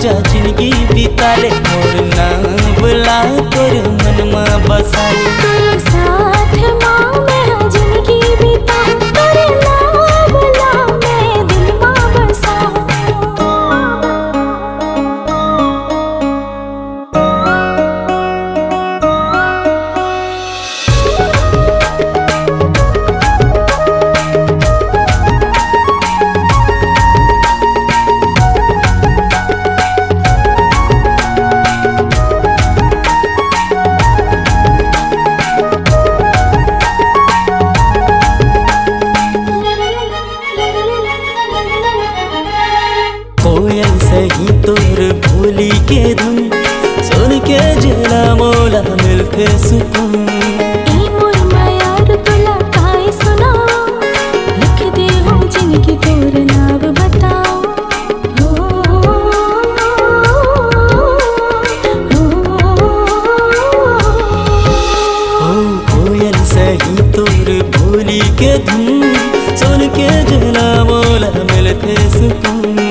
जा जिंदगी बिता ले, मोर नाम बुला तोर मन में बसा ले। तेरे साथ माँ मैं जिंदगी बिताऊं, तेरे नाम बुला मैं दिल में बसाऊं। कोयल सही तोर भोली के धुन सुन के जला मोला मिलते सुकून। ई मोर मायार तुला काई सुनाओ, लिख दे हो जिनकी तोर नाम बताओ। ओ कोयल सही तोर भोली के धुन सुन के जला मोला मिलते सुकून।